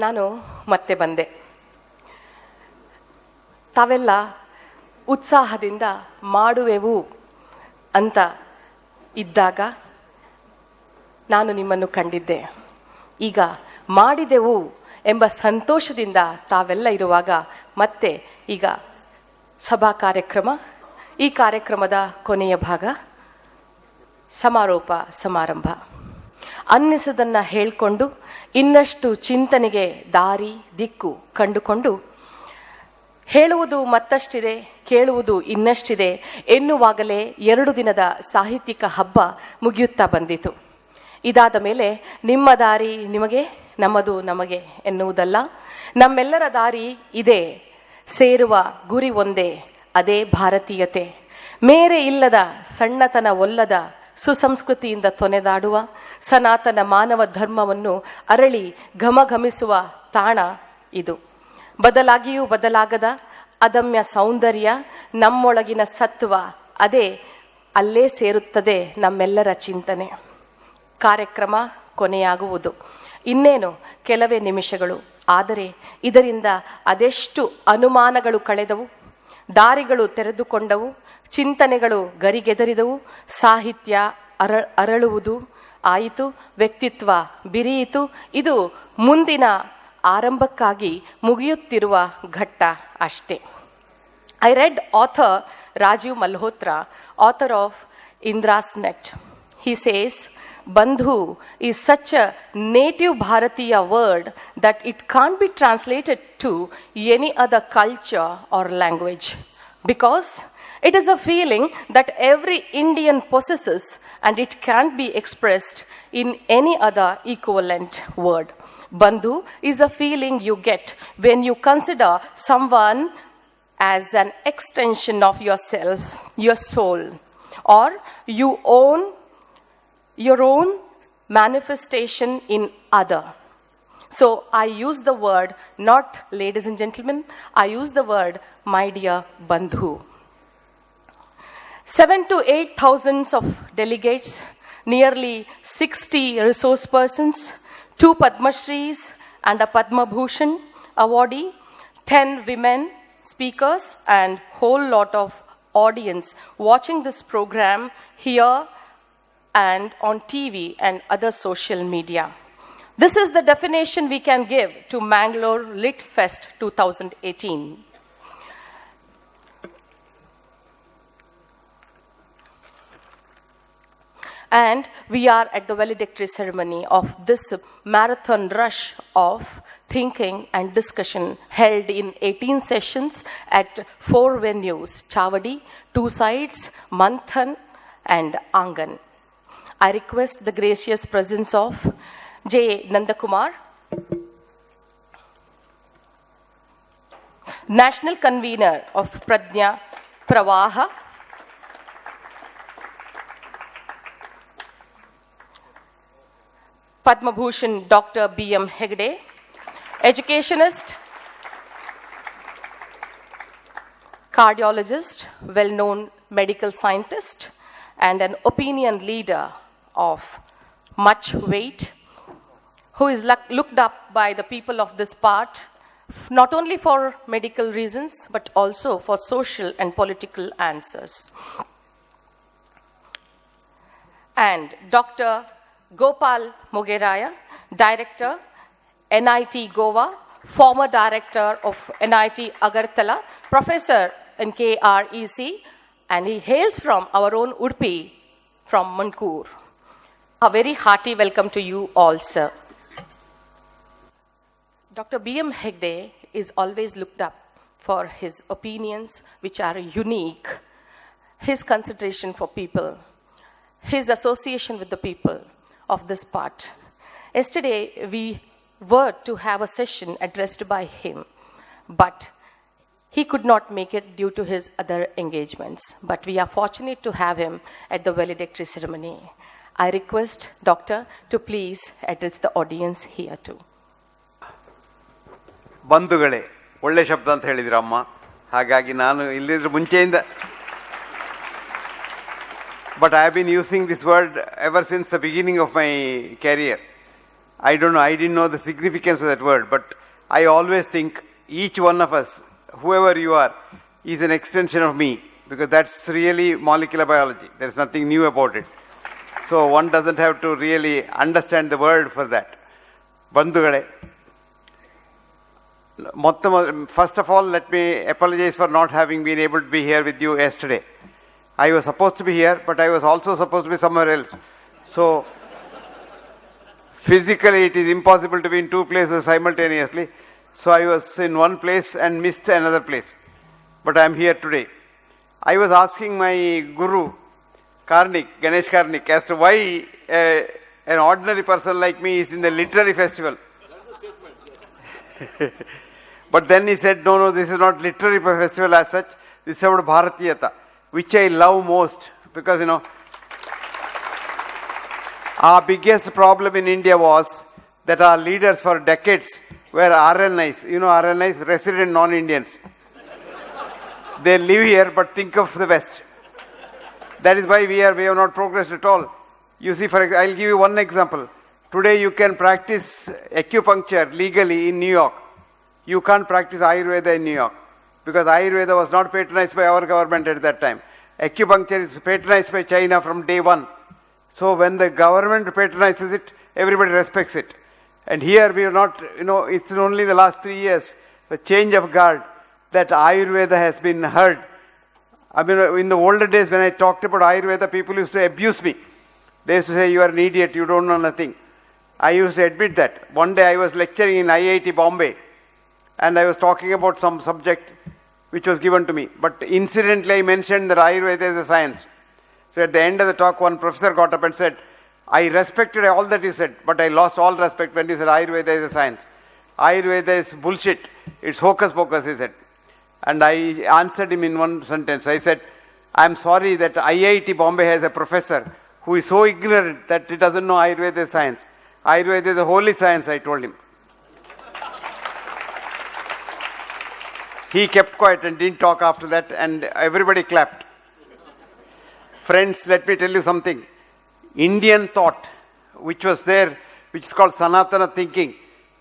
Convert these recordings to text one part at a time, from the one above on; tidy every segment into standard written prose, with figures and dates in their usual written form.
ನಾನು ಮತ್ತೆ ಬಂದೆ. ತಾವೆಲ್ಲ ಉತ್ಸಾಹದಿಂದ ಮಾಡುವೆವು ಅಂತ ಇದ್ದಾಗ ನಾನು ನಿಮ್ಮನ್ನು ಕಂಡಿದ್ದೆ. ಈಗ ಮಾಡಿದೆವು ಎಂಬ ಸಂತೋಷದಿಂದ ತಾವೆಲ್ಲ ಇರುವಾಗ ಮತ್ತೆ ಈಗ ಸಭಾ ಕಾರ್ಯಕ್ರಮ, ಈ ಕಾರ್ಯಕ್ರಮದ ಕೊನೆಯ ಭಾಗ ಸಮಾರೋಪ ಸಮಾರಂಭ. ಅನ್ನಿಸದನ್ನು ಹೇಳಿಕೊಂಡು ಇನ್ನಷ್ಟು ಚಿಂತನೆಗೆ ದಾರಿ ದಿಕ್ಕು ಕಂಡುಕೊಂಡು ಹೇಳುವುದು ಮತ್ತಷ್ಟಿದೆ, ಕೇಳುವುದು ಇನ್ನಷ್ಟಿದೆ ಎನ್ನುವಾಗಲೇ 2 ದಿನದ ಸಾಹಿತ್ಯಿಕ ಹಬ್ಬ ಮುಗಿಯುತ್ತಾ ಬಂದಿತು. ಇದಾದ ಮೇಲೆ ನಿಮ್ಮ ದಾರಿ ನಿಮಗೆ, ನಮ್ಮದು ನಮಗೆ ಎನ್ನುವುದಲ್ಲ, ನಮ್ಮೆಲ್ಲರ ದಾರಿ ಇದೆ, ಸೇರುವ ಗುರಿ ಒಂದೇ, ಅದೇ ಭಾರತೀಯತೆ. ಮೇರೆ ಇಲ್ಲದ ಸಣ್ಣತನ ಒಲ್ಲದ ಸುಸಂಸ್ಕೃತಿಯಿಂದ ತೊನೆದಾಡುವ ಸನಾತನ ಮಾನವ ಧರ್ಮವನ್ನು ಅರಳಿ ಘಮಘಮಿಸುವ ತಾಣ ಇದು. ಬದಲಾಗಿಯೂ ಬದಲಾಗದ ಅದಮ್ಯ ಸೌಂದರ್ಯ ನಮ್ಮೊಳಗಿನ ಸತ್ವ, ಅದೇ ಅಲ್ಲೇ ಸೇರುತ್ತದೆ ನಮ್ಮೆಲ್ಲರ ಚಿಂತನೆ. ಕಾರ್ಯಕ್ರಮ ಕೊನೆಯಾಗುವುದು ಇನ್ನೇನು ಕೆಲವೇ ನಿಮಿಷಗಳು. ಆದರೆ ಇದರಿಂದ ಅದೆಷ್ಟು ಅನುಮಾನಗಳು ಕಳೆದವು, ದಾರಿಗಳು ತೆರೆದುಕೊಂಡವು, ಚಿಂತನೆಗಳು ಗರಿಗೆದರಿದವು, ಸಾಹಿತ್ಯ ಅರಳುವುದು ಆಯಿತು, ವ್ಯಕ್ತಿತ್ವ ಬಿರಿಯಿತು. ಇದು ಮುಂದಿನ ಆರಂಭಕ್ಕಾಗಿ ಮುಗಿಯುತ್ತಿರುವ ಘಟ್ಟ ಅಷ್ಟೇ. I read author Rajiv Malhotra, author of Indra's Net. He says, Bandhu is such a native Bharatiya word that it can't be translated to any other culture or language, because it is a feeling that every Indian possesses and it can't be expressed in any other equivalent word. Bandhu is a feeling you get when you consider someone as an extension of yourself, your soul, or you own your own manifestation in other. So I use the word not ladies and gentlemen, I use the word my dear Bandhu. 7,000 to 8,000 of delegates, nearly 60 resource persons, 2 Padma Shris and a Padmabhushan awardee, 10 women speakers, and whole lot of audience watching this program here and on TV and other social media. This is the definition we can give to Mangaluru Litfest 2018. And we are at the valedictory ceremony of this marathon rush of thinking and discussion held in 18 sessions at 4 venues, Chavadi, 2 sites, Manthan and Angan. I request the gracious presence of J Nandakumar, National Convenor of Prajna, Pravaha, Padmabhushan Dr. B.M. Hegde, educationist, cardiologist, well-known medical scientist, and an opinion leader of much weight, who is looked up by the people of this part, not only for medical reasons, but also for social and political answers. And Dr. Gopal Mugeraya, Director, NIT Goa, former Director of NIT Agartala, Professor in KREC, and he hails from our own Udupi, from Mangaluru. A very hearty welcome to you all, sir. Dr. B.M. Hegde is always looked up for his opinions, which are unique, his consideration for people, his association with the people of this part. Yesterday, we were to have a session addressed by him, but he could not make it due to his other engagements. But we are fortunate to have him at the valedictory ceremony. I request Doctor to please address the audience here too. ಬಂಧುಗಳೇ, ಒಳ್ಳೆ ಶಬ್ದ ಅಂತ ಹೇಳಿದ್ರಮ್ಮ. ಹಾಗಾಗಿ ನಾನು ಇಲ್ಲಿದ್ರ ಮುಂಚೆಯಿಂದ but I have been using this word ever since the beginning of my career. I don't know, I didn't know the significance of that word, but I always think each one of us, whoever you are, is an extension of me, because that's really molecular biology. There's nothing new about it. So one doesn't have to really understand the word for that. Bandhugale, first of all, let me apologize for not having been able to be here with you yesterday. I was supposed to be here, but I was also supposed to be somewhere else. So physically it is impossible to be in two places simultaneously. So I was in one place and missed another place. But I am here today. I was asking my guru, Ganesh Karnik, as to why an ordinary person like me is in the literary festival. That's a statement, yes. But then he said, no, this is not literary festival as such. This is about Bharatiyata, which I love most. Because, our biggest problem in India was that our leaders for decades were RNIs. RNIs, resident non-Indians. They live here but think of the West. That is why we have not progressed at all. You see, I'll give you one example. Today you can practice acupuncture legally in New York. You can't practice Ayurveda in New York, because Ayurveda was not patronized by our government at that time. Acupuncture is patronized by China from day one. So when the government patronizes it, everybody respects it. And here we are not, it's only the last 3 years, the change of guard, that Ayurveda has been heard. I mean, in the older days when I talked about Ayurveda, people used to abuse me. They used to say, you are an idiot, you don't know nothing. I used to admit that. One day I was lecturing in IIT Bombay, and I was talking about some subject which was given to me. But incidentally I mentioned that Ayurveda is a science. So at the end of the talk, one professor got up and said, I respected all that you said, but I lost all respect when you said Ayurveda is a science. Ayurveda is bullshit. It's hocus pocus, he said. And I answered him in one sentence. I said, I'm sorry that IIT Bombay has a professor who is so ignorant that he doesn't know Ayurveda is science. Ayurveda is a holy science, I told him. He kept quiet and didn't talk after that, and everybody clapped. Friends, let me tell you something. Indian thought, which was there, which is called Sanatana thinking,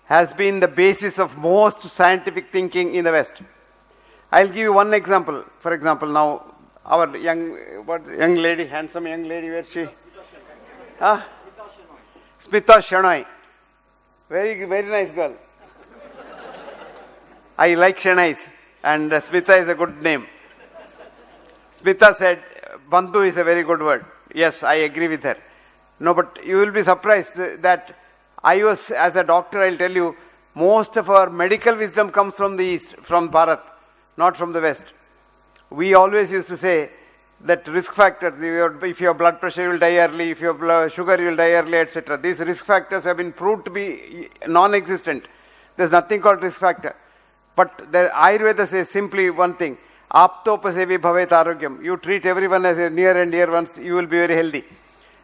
has been the basis of most scientific thinking in the West. I'll give you one example. For example, now our young lady, handsome young lady, where is she? Smita Shenoy. Very, very nice girl. I like Shenais, and Smita is a good name. Smita said, Bandhu is a very good word. Yes, I agree with her. No, but you will be surprised that I was, as a doctor, I'll tell you, most of our medical wisdom comes from the East, from Bharat, not from the West. We always used to say that risk factors, if you have blood pressure, you will die early, if you have sugar, you will die early, etc. These risk factors have been proved to be non-existent. There's nothing called risk factor. But the Ayurveda says simply one thing, Aptopasevi bhavet arogyam. You treat everyone as a near and dear ones, you will be very healthy.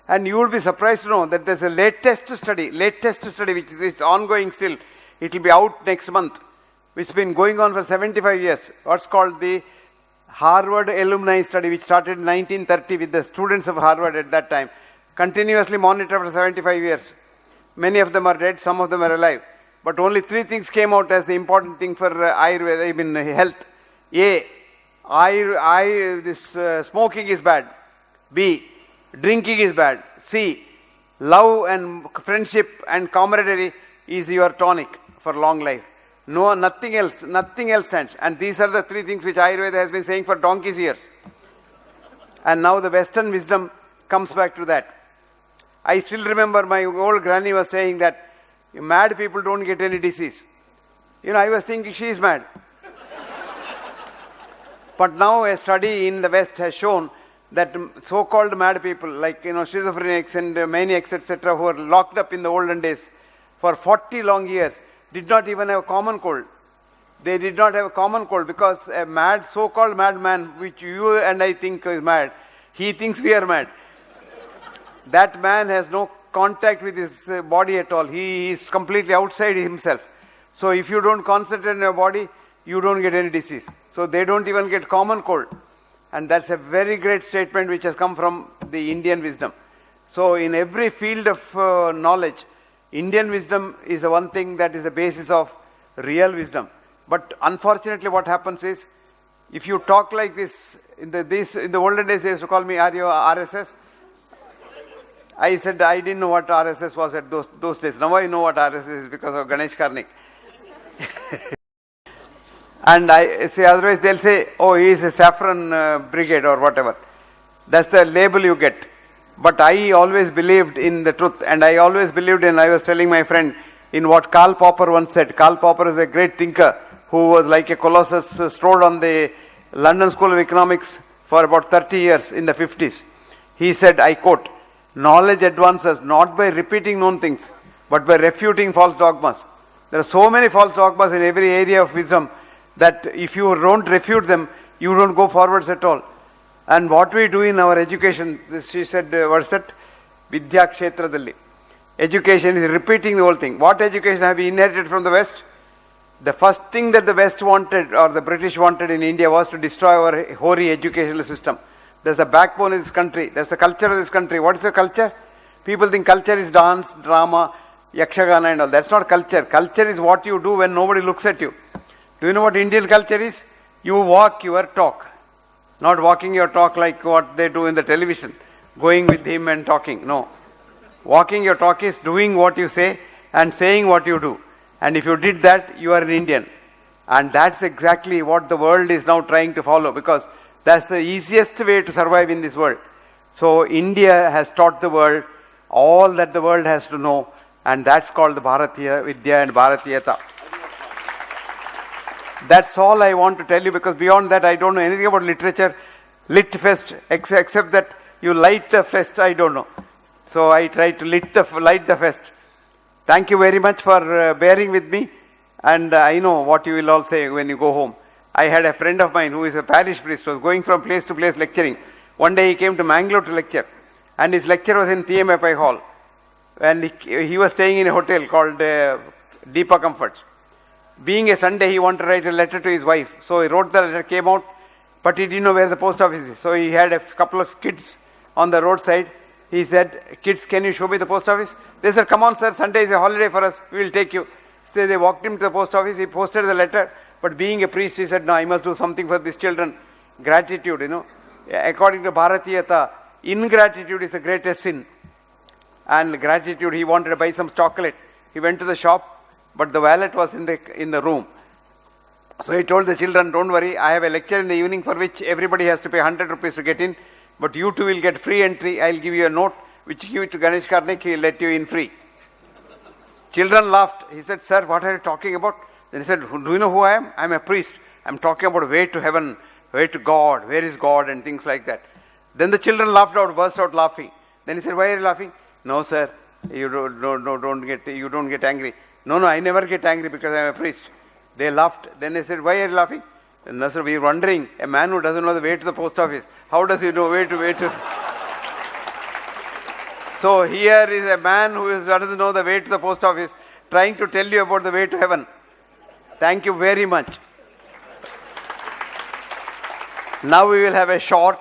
And you will be surprised to know that there's a latest study which is ongoing still. It will be out next month, which has been going on for 75 years. What's called the Harvard alumni study, which started in 1930 with the students of Harvard at that time, continuously monitored for 75 years. Many of them are dead, some of them are alive. But only 3 things came out as the important thing for Ayurveda, health. A, smoking is bad. B, drinking is bad. C, love and friendship and camaraderie is your tonic for long life. No, nothing else stands. And these are the 3 things which Ayurveda has been saying for donkey's years. And now the Western wisdom comes back to that. I still remember my old granny was saying that mad people don't get any disease. I was thinking she is mad. But now a study in the West has shown that so-called mad people like schizophrenics and maniacs, etc., who were locked up in the olden days for 40 long years, did not even have a common cold. They did not have a common cold because a so-called madman, which you and I think is mad, he thinks we are mad. That man has no contact with his body at all. He is completely outside himself. So if you don't concentrate on your body, you don't get any disease. So they don't even get common cold. And that's a very great statement which has come from the Indian wisdom. So in every field of knowledge, Indian wisdom is the one thing that is the basis of real wisdom. But unfortunately what happens is, if you talk like this, in the olden days they used to call me, are you RSS? I said I didn't know what RSS was at those days. Now I know what RSS is because of Ganesh Karnik. And I say, otherwise they'll say, oh, he is a saffron brigade or whatever. That's the label you get. But I always believed in the truth, and I always believed in, I was telling my friend, in what Karl Popper once said. Karl Popper is a great thinker who was like a colossus, stored on the London School of Economics for about 30 years in the 50s. He said, I quote, knowledge advances not by repeating known things, but by refuting false dogmas. There are so many false dogmas in every area of wisdom that if you don't refute them, you don't go forwards at all. And what we do in our education, she said, what's that? Vidya Kshetradalli. Education is repeating the whole thing. What education have we inherited from the West? The first thing that the West wanted, or the British wanted in India, was to destroy our hoary educational system. That's the backbone of this country. That's the culture of this country. What is the culture? People think culture is dance, drama, yakshagana and all. That's not culture. Culture is what you do when nobody looks at you. Do you know what Indian culture is? You walk your talk. Not walking your talk like what they do in the television. Going with him and talking. No. Walking your talk is doing what you say and saying what you do. And if you did that, you are an Indian. And that's exactly what the world is now trying to follow, because that's the easiest way to survive in this world. So India has taught the world all that the world has to know, and that's called the Bharatiya Vidya and Bharatiyata. That's all I want to tell you, because beyond that I don't know anything about literature, Litfest, except that you light the fest, I don't know. So I try to light the fest. Thank you very much for bearing with me, and I know what you will all say when you go home. I had a friend of mine who is a parish priest, was going from place to place lecturing. One day he came to Mangaluru to lecture, and his lecture was in TMFI hall. And he was staying in a hotel called Deepa Comforts. Being a Sunday, he wanted to write a letter to his wife. So he wrote the letter, came out, but he didn't know where the post office is. So he had a couple of kids on the roadside. He said, kids, can you show me the post office? They said, come on sir, Sunday is a holiday for us, we will take you. So they walked him to the post office, he posted the letter, but being a priest, he said, no, I must do something for these children. Gratitude, According to Bharatiyata, ingratitude is the greatest sin. And gratitude, he wanted to buy some chocolate. He went to the shop, but the wallet was in the room. So he told the children, don't worry, I have a lecture in the evening for which everybody has to pay 100 rupees to get in, but you two will get free entry. I'll give you a note, which you give it to Ganesh Karnik, he'll let you in free. Children laughed. He said, sir, what are you talking about? Then he said, do you know who I am? I'm a priest. I'm talking about way to heaven, way to God, where is God, and things like that. Then the children laughed out, burst out laughing. Then he said, why are you laughing? No, sir, you don't get angry. No, I never get angry because I'm a priest. They laughed. Then they said, why are you laughing? No, sir, we are wondering, a man who doesn't know the way to the post office, how does he know way to... So here is a man who doesn't know the way to the post office, trying to tell you about the way to heaven. Thank you very much. Now we will have a short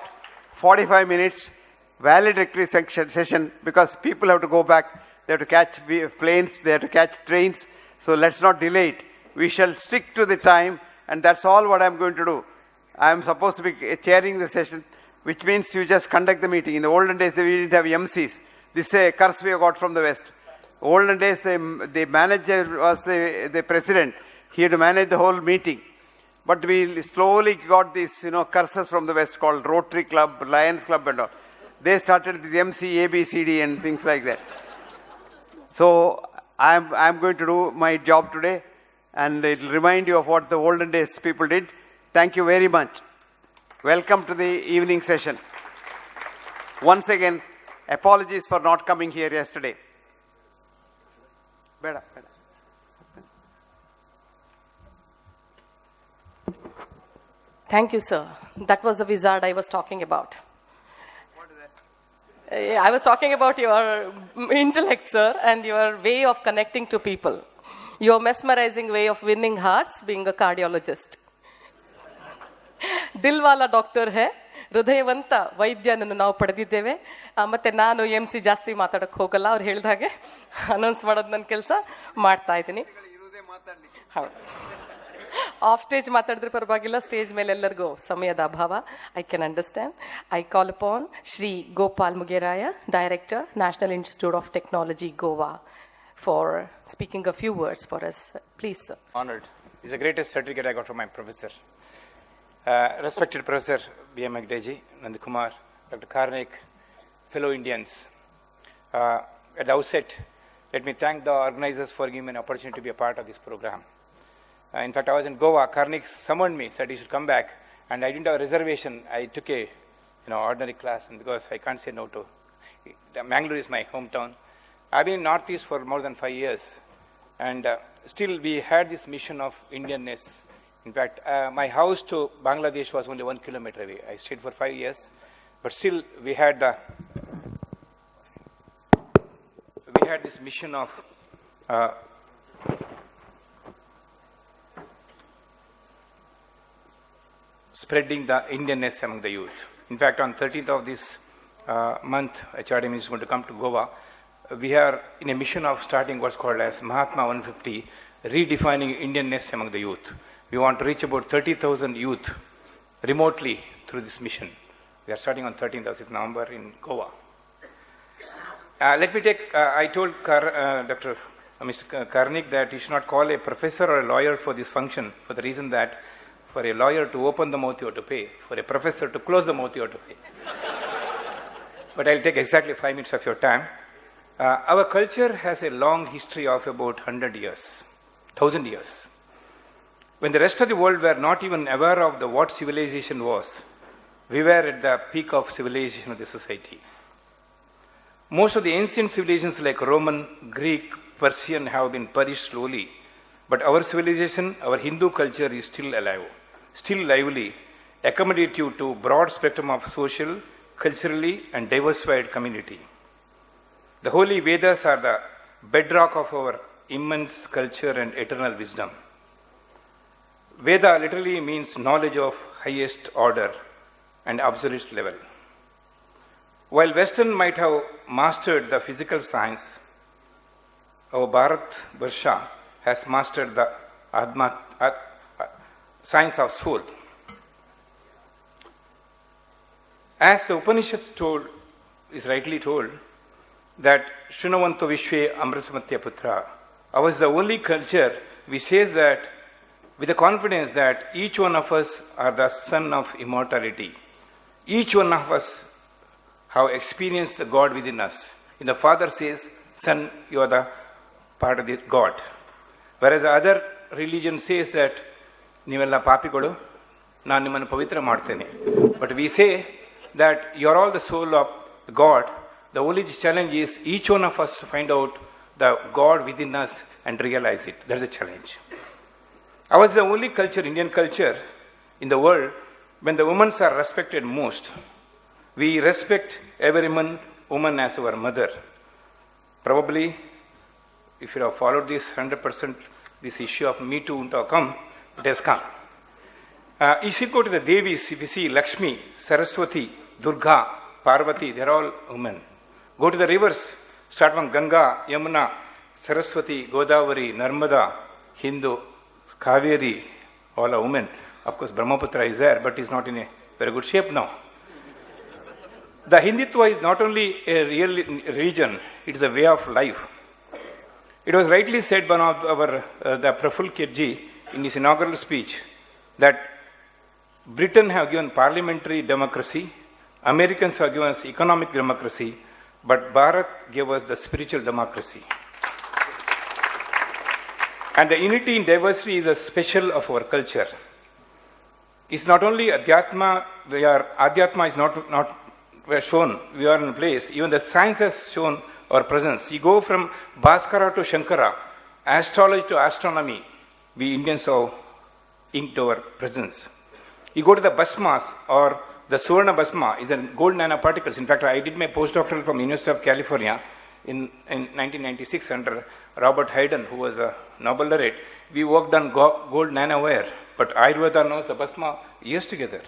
45 minutes valedictory session, because people have to go back. They have to catch planes, they have to catch trains. So let's not delay it. We shall stick to the time, and that's all what I'm going to do. I'm supposed to be chairing the session, which means you just conduct the meeting. In the olden days, we didn't have MCs. This is a curse we have got from the West. Olden days, the manager was the president. He had to manage the whole meeting. But we slowly got these, curses from the West called Rotary Club, Lions Club and all. They started this MC, ABCD and things like that. So I'm going to do my job today, and it will remind you of what the olden days people did. Thank you very much. Welcome to the evening session. Once again, apologies for not coming here yesterday. Beda. Thank you, sir. That was the wizard I was talking about. What is that? I was talking about your intellect, sir, and your way of connecting to people. Your mesmerizing way of winning hearts, being a cardiologist. Dil wala doctor hai, ಹೃದಯವಂತ ವೈದ್ಯನನ್ನು ನಾವು ಪಡೆದಿದ್ದೇವೆ. ಮತ್ತು ನಾನು MC ಜಾಸ್ತಿ ಮಾತಾಡೋಕ್ಕೆ ಹೋಗಲ್ಲ, ಅವ್ರು ಹೇಳಿದ ಹಾಗೆ ಅನೌನ್ಸ್ ಮಾಡೋದು ನನ್ನ ಕೆಲಸ ಮಾಡ್ತಾ ಇದ್ದೀನಿ. ಹೌದು, ಆಫ್ ಸ್ಟೇಜ್ ಮಾತಾಡಿದ್ರೆ ಪರವಾಗಿಲ್ಲ, ಸ್ಟೇಜ್ ಮೇಲೆ ಎಲ್ಲರಿಗೂ ಸಮಯದ ಅಭಾವ. I can understand. I call upon Shri Gopal Mugeraya, Director, National Institute of Technology, Goa, for speaking a few words for us. Please, sir. Honored. It's the greatest certificate I got from my professor. Respected Professor B.M. Hegde, Nanda Kumar, Dr. Karnik, fellow Indians. At the outset, let me thank the organizers for giving me an opportunity to be a part of this program. In fact, I was in Goa. Karnik summoned me, said he should come back, and I didn't have a reservation. I took a ordinary class, and because I can't say no to Mangaluru is my hometown. I've been in Northeast for more than 5 years, and still we had this mission of Indianness. In fact, my house to Bangladesh was only 1 kilometer away. I stayed for 5 years, but still we had this mission of spreading the Indianness among the youth. In fact, on 13th of this month, HRDM is going to come to Goa. We are in a mission of starting what's called as Mahatma 150, redefining Indianness among the youth. We want to reach about 30,000 youth remotely through this mission. We are starting on 13th of November in Goa. Let me take, I told Mr. Karnik that he should not call a professor or a lawyer for this function, for the reason that for a lawyer to open the mouth, you have to pay. For a professor to close the mouth, you have to pay. But I'll take exactly 5 minutes of your time. Our culture has a long history of about 100 years, 1,000 years. When the rest of the world were not even aware of what civilization was, we were at the peak of civilization of the society. Most of the ancient civilizations like Roman, Greek, Persian have been perished slowly. But our civilization, our Hindu culture is still alive, still lively, accommodative to broad spectrum of social, culturally and diversified community. The holy Vedas are the bedrock of our immense culture and eternal wisdom. Veda literally means knowledge of highest order and absolute level. While Western might have mastered the physical science, our Bharat Varsha has mastered the science of soul. As the Upanishads is rightly told, that Shrunavanto Vishwe Amrasamatya Putra, ours is the only culture which says that with the confidence that each one of us are the son of immortality. Each one of us have experienced the God within us. And the Father says, Son, you are the part of the God. Whereas the other religion says that Nivella Papikolu, Nan Niman Pavitra Martene. But we say that you are all the soul of God. The only challenge is each one of us to find out the God within us and realize it. That's a challenge. Ours is the only culture, Indian culture, in the world when the women are respected most. We respect every woman as our mother. Probably, if you have followed this 100%, this issue of Me Too wouldn't have come, it has come. If you go to the Devis, if you see Lakshmi, Saraswati, Durga, Parvati, they're all women. Go to the rivers, start from Ganga, Yamuna, Saraswati, Godavari, Narmada, Hindu, Kaveri, all are women. Of course, Brahmaputra is there, but is not in a very good shape now. The Hindutva is not only a real religion, it is a way of life. It was rightly said by the Praful Kirji in his inaugural speech that Britain have given parliamentary democracy, Americans have given us economic democracy, but Bharat gave us the spiritual democracy. And the unity in diversity is the special of our culture. It's not only Adhyatma, Adhyatma is not shown, we are in place, even the science has shown our presence. You go from Bhaskara to Shankara, astrology to astronomy, we Indians have inked our presence. You go to the Bhasmas or the Suvarna Bhasma is a gold nanoparticles. In fact, I did my postdoctoral from University of California in 1996 under Robert Hayden, who was a Nobel laureate. We worked on gold nanowire, but Ayurveda knows the Bhasma years together.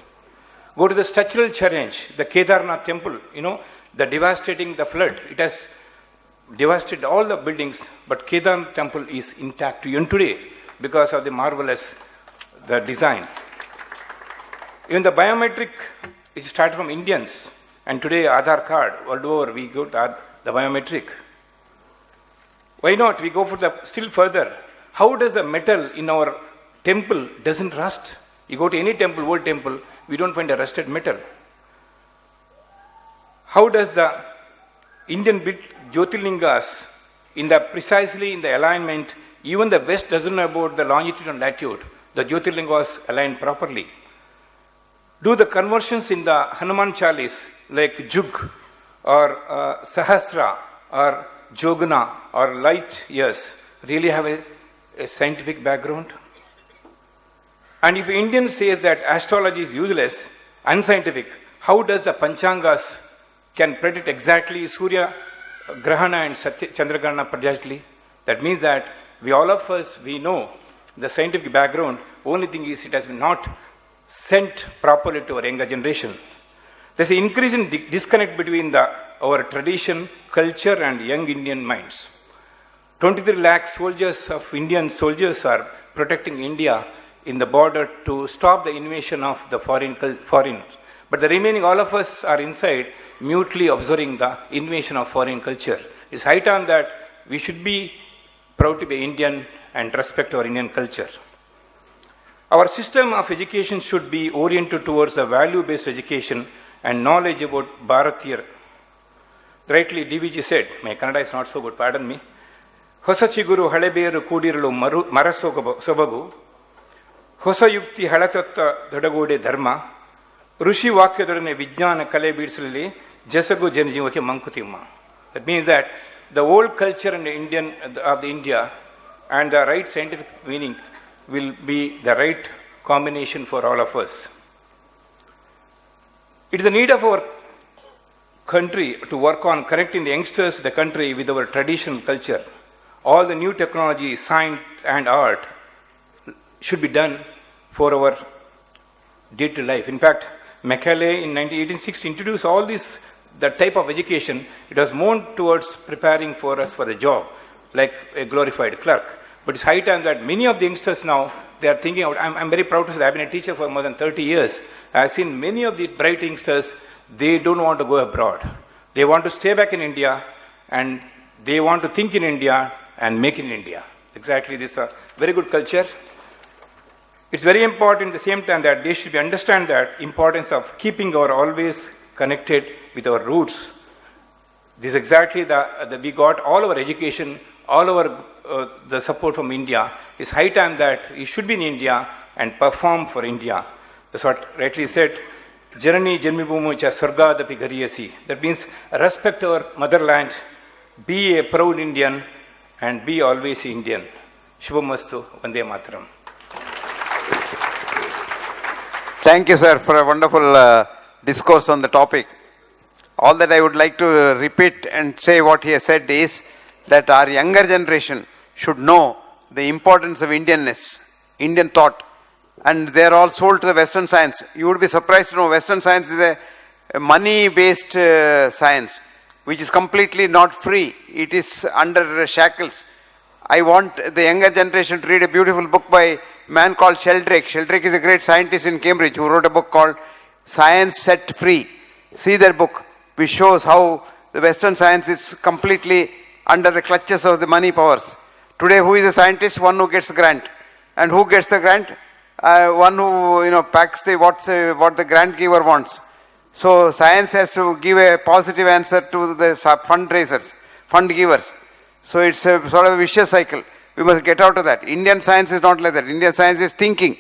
Go to the structural challenge, the Kedarnath temple, the devastating the flood. It has devastated all the buildings, but Kedarnath temple is intact even today because of the marvelous the design. Even the biometric, it started from Indians, and today Aadhaar card, world over, we go to the biometric. Why not? We go for the still further. How does the metal in our temple doesn't rust? You go to any temple, old temple, we don't find a rusted metal. How does the Indian built Jyotirlingas precisely in the alignment, even the West doesn't know about the longitude and latitude, the Jyotirlinga was aligned properly. Do the conversions in the Hanuman Chalis like Jug or Sahasra or Jogana or light years really have a scientific background? And if Indian says that astrology is useless, unscientific, how does the Panchangas can predict exactly Surya Grahana and Chandragrahana precisely? That means that all of us, we know the scientific background. Only thing is it has been not sent properly to our younger generation. There's an increasing disconnect between our tradition, culture and young Indian minds. 23 lakh soldiers of Indian soldiers are protecting India in the border to stop the invasion of the foreigners. But the remaining all of us are inside mutely observing the invasion of foreign culture. It's high time that we should be proud to be Indian and respect our Indian culture. Our system of education should be oriented towards a value-based education and knowledge about Bharatiya. Rightly, DVG said, my Kannada is not so good, pardon me. Hosa chiguru halebeeru koodiralu marasobagu, hosa yukti halatatta dodagode dharma, ಋಷಿ ವಾಕ್ಯದೊಡನೆ ವಿಜ್ಞಾನ ಕಲೆ ಬೀಡಿಸಲಿ ಜಸಗು ಜನಜೀವಕ್ಕೆ Mankutimma. That means that the old culture in India and the right scientific meaning will be the right combination for all of us. It is the need of our country to work on connecting the youngsters of the country with our traditional culture. All the new technology, science and art should be done for our day-to-day life. In fact, Macaulay in 1860 introduced all this, the type of education. It was more towards preparing for us for the job, like a glorified clerk. But it's high time that many of the youngsters now, they are thinking out. I'm very proud to say that I've been a teacher for more than 30 years. I've seen many of the bright youngsters, they don't want to go abroad. They want to stay back in India and they want to think in India and make in India. Exactly, this is a very good culture. It's very important at the same time that they should understand that importance of keeping our always connected with our roots. This is exactly we got all our education, all our the support from India. It's high time that we should be in India and perform for India. That's what rightly said. Janani Janmibhumu cha Sargadapi Gariyasi. That means respect our motherland, be a proud Indian, and be always Indian. Shubhamastu, Vande Mataram. Thank you, sir, for a wonderful discourse on the topic. All that I would like to repeat and say what he has said is that our younger generation should know the importance of Indianness, Indian thought, and they are all sold to the Western science. You would be surprised to know Western science is a money-based science, which is completely not free. It is under shackles. I want the younger generation to read a beautiful book by a man called Sheldrake. Sheldrake is a great scientist in Cambridge who wrote a book called Science Set Free. See that book, which shows how the Western science is completely under the clutches of the money powers. Today, who is a scientist? One who gets the grant. And who gets the grant? One who packs what the grant giver wants. So science has to give a positive answer to the fundraisers, fund givers. So it's a sort of a vicious cycle. We must get out of that. Indian science is not like that. Indian science is thinking.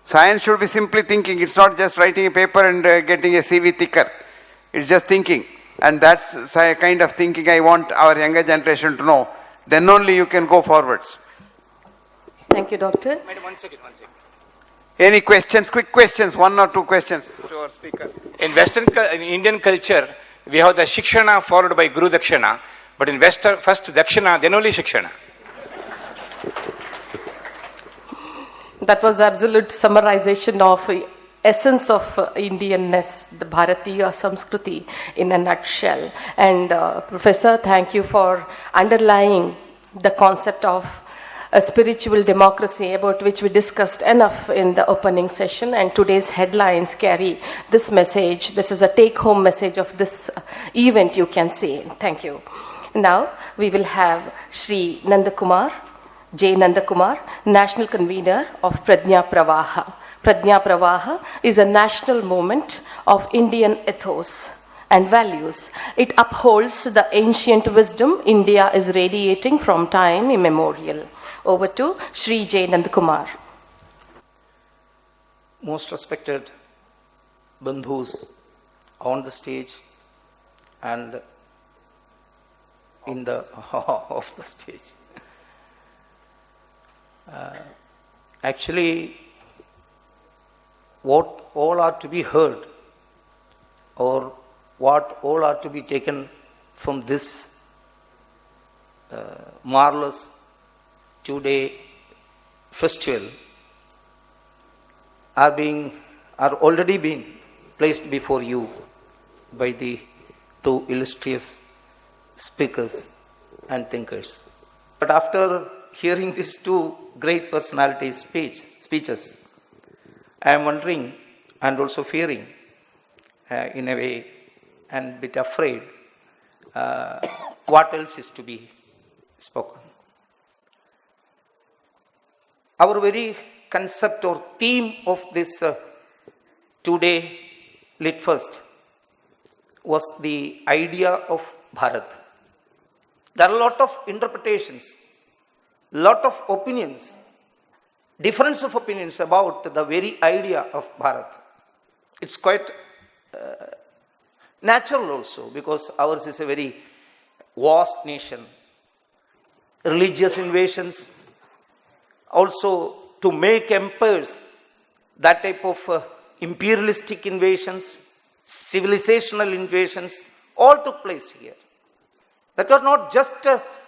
Science should be simply thinking. It's not just writing a paper and getting a CV thicker. It's just thinking. And that's the kind of thinking I want our younger generation to know. Then only you can go forwards. Thank you, Doctor. Madam, one second. Any questions? Quick questions. One or two questions to our speaker. In Indian culture, we have the Shikshana followed by Guru Dakshana. But in Western, first Dakshana, then only Shikshana. That was absolute summarization of essence of Indianness, the Bharatiya Samskriti in a nutshell. And Professor, thank you for underlying the concept of a spiritual democracy, about which we discussed enough in the opening session, and today's headlines carry this message. This is a take-home message of this event, you can say. Thank you. Now we will have Shri J Nandakumar, National Convenor of Pravaha. Pravaha is a national movement of Indian ethos and values. It upholds the ancient wisdom India is radiating from time immemorial. Over to Shri J Nandakumar. Most respected bandhus on the stage and in the off the stage. Actually, what all are to be heard, or what all are to be taken from this marvelous 2-day festival are already being placed before you by the two illustrious speakers and thinkers. But after hearing these two great personalities' speeches, I am wondering and also fearing, in a way, and a bit afraid, what else is to be spoken. Our very concept or theme of this 2-day Litfest was the idea of Bharat. There are a lot of interpretations, lot of opinions, difference of opinions about the very idea of Bharat. It's quite natural also, because ours is a very vast nation. Religious invasions, also to make empires, that type of imperialistic invasions, civilizational invasions, all took place here. That was not just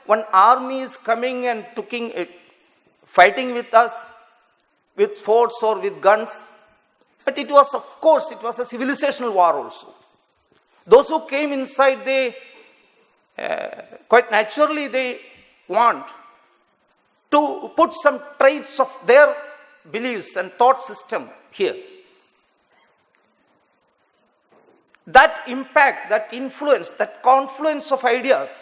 one army is coming and fighting with us with forts or with guns, but it was, of course, it was a civilizational war also. Those who came inside, they quite naturally they want to put some traits of their beliefs and thought system here. That impact, that influence, that confluence of ideas,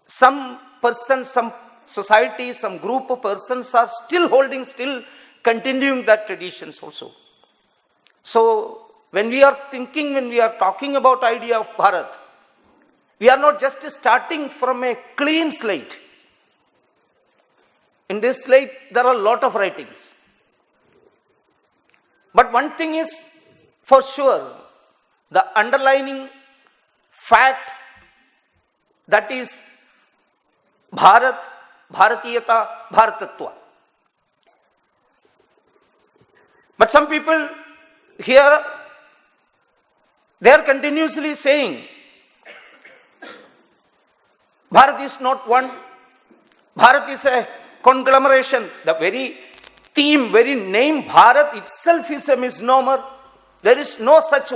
some person, some society, some group of persons are still continuing that traditions also. So when we are talking about idea of Bharat, we are not just starting from a clean slate. In this slate, there are a lot of writings. But one thing is for sure, the underlining fact, that is Bharat, Bharatiyata, Bharatatva. But some people here, they are continuously saying, Bharat is not one. Bharat is a conglomeration. The very theme, very name Bharat itself is a misnomer. There is no such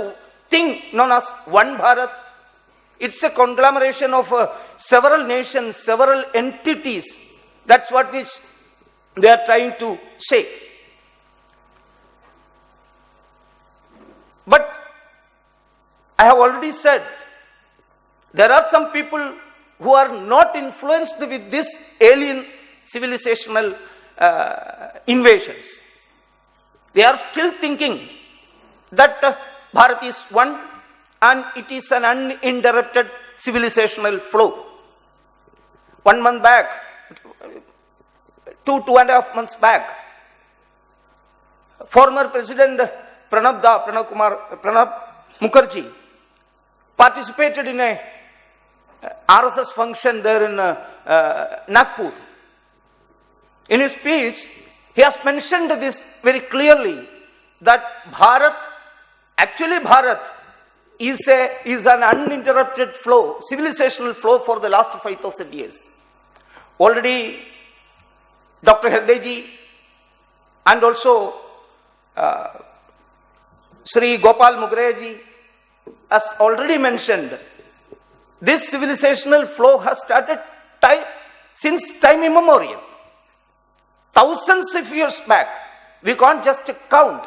thing known as one Bharat. It's a conglomeration of several nations, several entities. That's what they are trying to say. But I have already said, there are some people who are not influenced with this alien civilizational invasions. They are still thinking that Bharat is one and it is an uninterrupted civilizational flow. 1 month back, 2.5 months back, former President Pranab Mukherjee participated in a RSS function there in Nagpur. In his speech, he has mentioned this very clearly, that Bharat is an uninterrupted flow, civilizational flow for the last 5,000 years. Already, Dr. Hegde ji And also, Shri Gopal Mugeraya ji has already mentioned, this civilizational flow has started since time immemorial. Thousands of years back. We can't just count.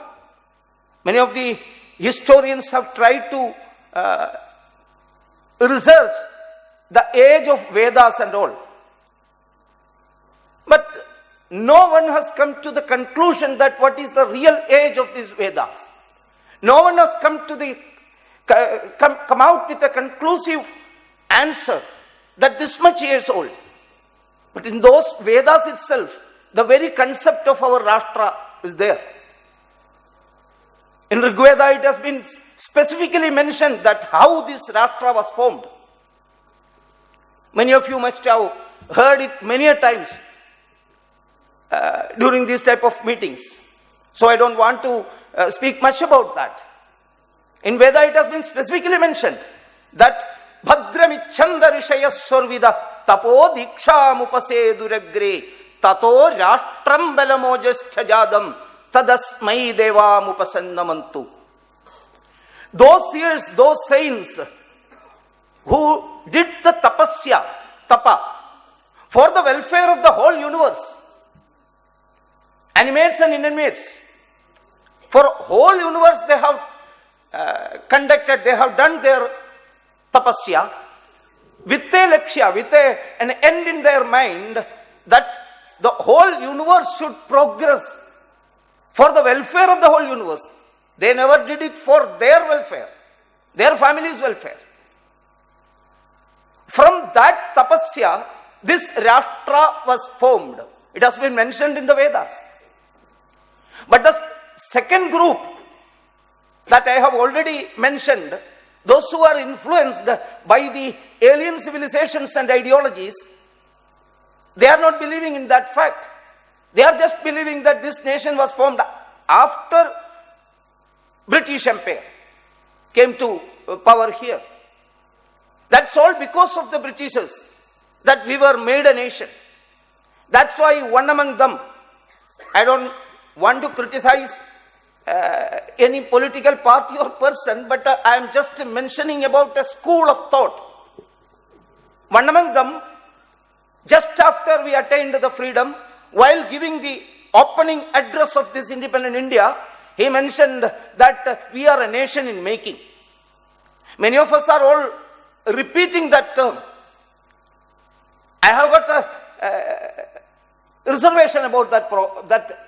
Many of the historians have tried to research the age of Vedas and all. But no one has come to the conclusion that what is the real age of these Vedas. No one has come out with a conclusive answer that this much years old. But in those Vedas itself, the very concept of our Rashtra is there. In Rig Veda, it has been specifically mentioned that how this Rashtra was formed. Many of you must have heard it many a times during these type of meetings. So I don't want to speak much about that. In Veda, it has been specifically mentioned that Bhadramichanda Rishaya Sorvida Tapo Diksha Mupase Duragre Tato Rashtram Belamojas Chajadam Tadasmai Deva Mupasannamantu. Those years, those saints who did the tapa, for the welfare of the whole universe, animates and inanimates, for whole universe they have conducted, they have done their tapasya with a lakshya, with an end in their mind that the whole universe should progress for the welfare of the whole universe. They never did it for their welfare, their family's welfare. From that tapasya, this Rashtra was formed. It has been mentioned in the Vedas. But the second group that I have already mentioned, those who are influenced by the alien civilizations and ideologies, they are not believing in that fact. They are just believing that this nation was formed after British Empire came to power here. That's all because of the Britishers that we were made a nation. That's why one among them, I don't want to criticize any political party or person, but I am just mentioning about a school of thought. One among them, just after we attained the freedom, while giving the opening address of this independent India, he mentioned that we are a nation in making. Many of us are all repeating that term. I have got a reservation about that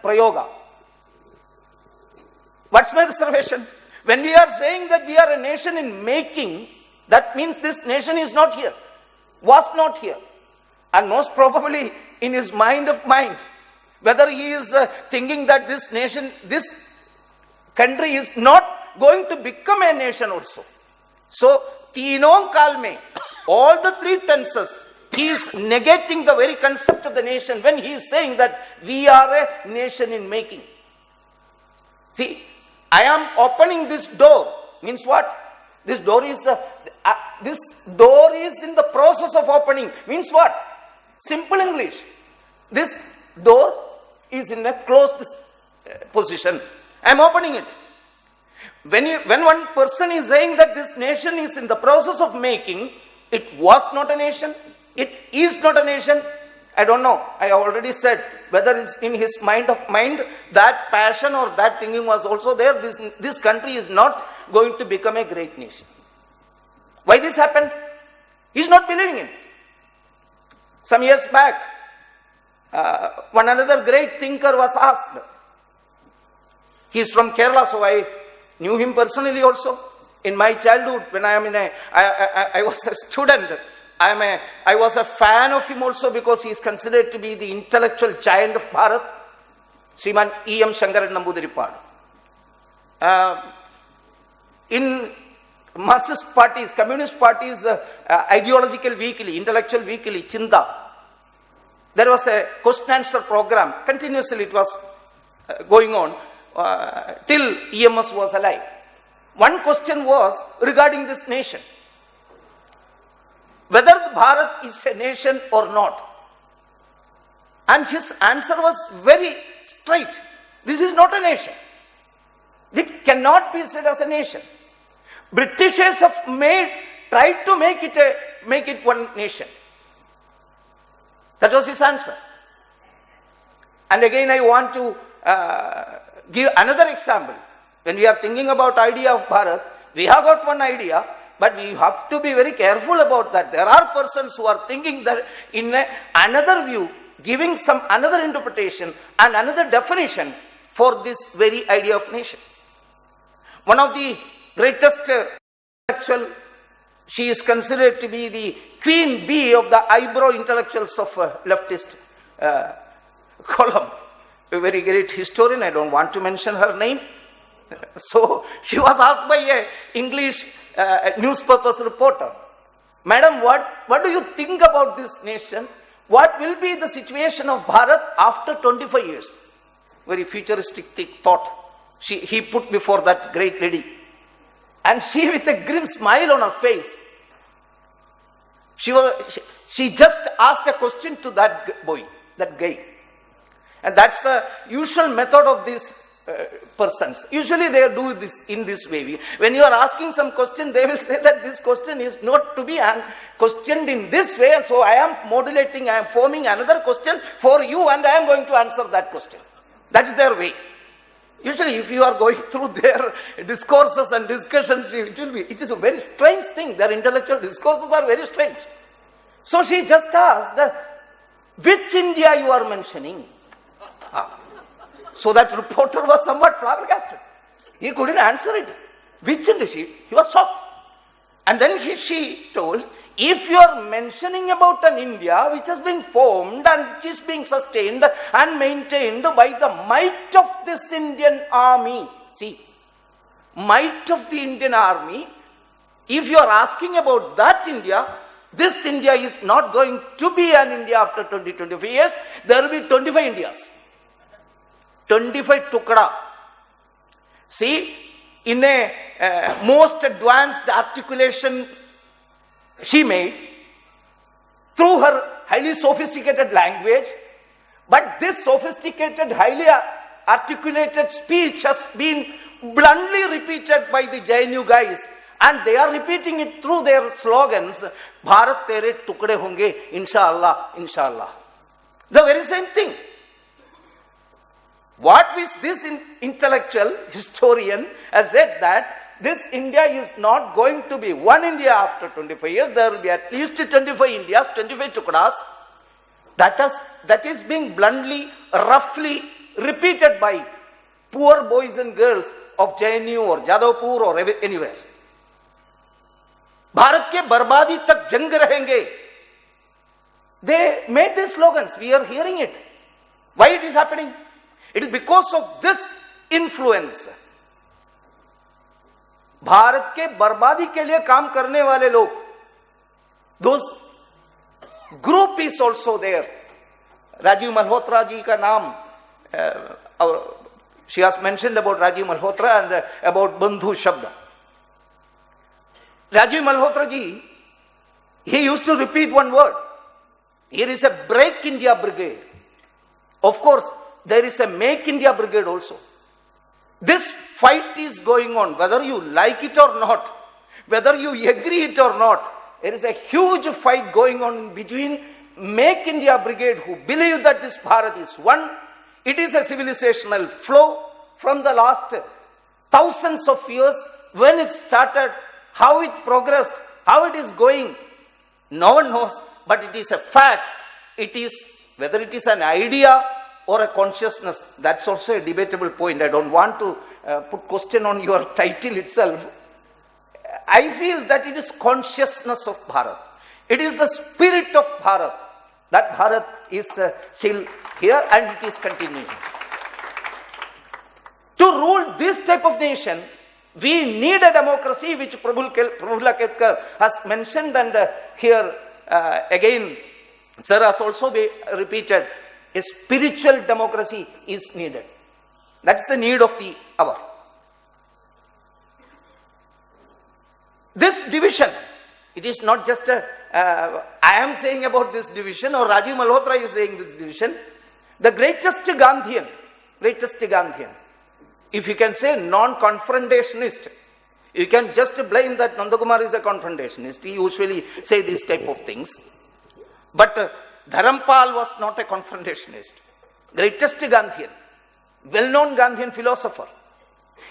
prayoga. What's my reservation? When we are saying that we are a nation in making, that means this nation is not here, was not here. And most probably in his mind of mind, whether he is thinking that this nation, this country is not going to become a nation also. So, Teenon Kalme, all the three tenses, he is negating the very concept of the nation when he is saying that we are a nation in making. See, I am opening this door, means what? This door is in the process of opening, means what? Simple English. This door is in a closed position. I am opening it. When one person is saying that this nation is in the process of making, it was not a nation, it is not a nation, I don't know. I already said whether it's in his mind, that passion or that thinking was also there. This country is not going to become a great nation. Why this happened? He's not believing in it. Some years back, one another great thinker was asked. He's from Kerala, so I knew him personally also. In my childhood, when I was a student, I was a fan of him also because he is considered to be the intellectual giant of Bharat, Sriman E.M. Shankaran Namboodiripadu. In Marxist parties, communist parties, ideological weekly, intellectual weekly, Chinta, there was a question answer program. Continuously it was going on till EMS was alive. One question was regarding this nation, whether Bharat is a nation or not. And his answer was very straight. This is not a nation. It cannot be said as a nation. Britishers have tried to make it one nation. That was his answer. And again, I want to give another example. When we are thinking about idea of Bharat, we have got one idea, but we have to be very careful about that. There are persons who are thinking that in another view, giving some another interpretation and another definition for this very idea of nation. One of the greatest intellectual, she is considered to be the queen bee of the eyebrow intellectuals of leftist column. A very great historian, I don't want to mention her name. So she was asked by a English newspaper's reporter, Madam, what do you think about this nation? What will be the situation of Bharat after 25 years? Very futuristic thought he put before that great lady. And she, with a grim smile on her face, she just asked a question to that boy, that guy. And that's the usual method of these persons. Usually they do this in this way. When you are asking some question, they will say that this question is not to be questioned in this way, and so I am modulating, I am forming another question for you, and I am going to answer that question. That's their way. Usually, if you are going through their discourses and discussions, it is a very strange thing. Their intellectual discourses are very strange. So she just asked, which India you are mentioning? So that reporter was somewhat flabbergasted. He couldn't answer it. Which India? He was shocked. And then she told, if you are mentioning about an India which has been formed and which is being sustained and maintained by the might of this Indian army, see, might of the Indian army, if you are asking about that India, this India is not going to be an India after 20-25 years. There will be 25 Indias. 25 tukda. See, in a most advanced articulation she made through her highly sophisticated language, but this sophisticated, highly articulated speech has been bluntly repeated by the JNU guys, and they are repeating it through their slogans, Bharat tere tukde honge, inshallah, inshallah. The very same thing. What is this intellectual historian has said that this India is not going to be one India after 25 years. There will be at least 25 Indias, 25 tukdas. That is being bluntly, roughly repeated by poor boys and girls of JNU or Jadavpur or anywhere. Bharat ke barbadi tak jang rahenge. They made these slogans. We are hearing it. Why it is happening? It is because of this influence. Bharat के बर्बादी के लिए काम करने वाले लोग, those group is also there. Rajiv Malhotra ji ka naam, she has mentioned about Rajiv Malhotra and about Bandhu Shabda. Rajiv Malhotra ji, he used to repeat one word. Here is a Break India Brigade. Of course, there is a Make India Brigade also. This fight is going on, whether you like it or not, whether you agree it or not. There is a huge fight going on between Make India Brigade, who believe that this Bharat is one. It is a civilizational flow from the last thousands of years, when it started, how it progressed, how it is going. No one knows, but it is a fact. It is, whether it is an idea or a consciousness, that's also a debatable point. I don't want to put question on your title itself. I feel that it is consciousness of Bharat. It is the spirit of Bharat. That Bharat is still here and it is continuing. To rule this type of nation, we need a democracy, which Prabhulla Ketkar has mentioned, and here again, Sir has also repeated, a spiritual democracy is needed. That's the need of the hour. This division, it is not just I am saying about this division, or Rajiv Malhotra is saying this division. The greatest Gandhian, greatest Gandhian. If you can say non-confrontationist, you can just blame that Nandakumar is a confrontationist. He usually say these type of things. But Dharampal was not a confrontationist. Greatest Gandhian, well-known Gandhian philosopher.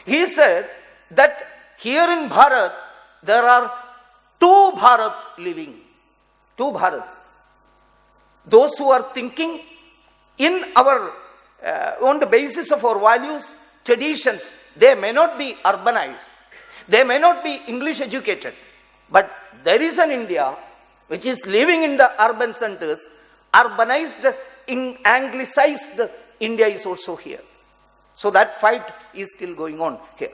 He said that here in Bharat, there are two Bharats living. Two Bharats. Those who are thinking in our, on the basis of our values, traditions, they may not be urbanized. They may not be English educated. But there is an India which is living in the urban centers, urbanized, anglicized India is also here. So that fight is still going on here.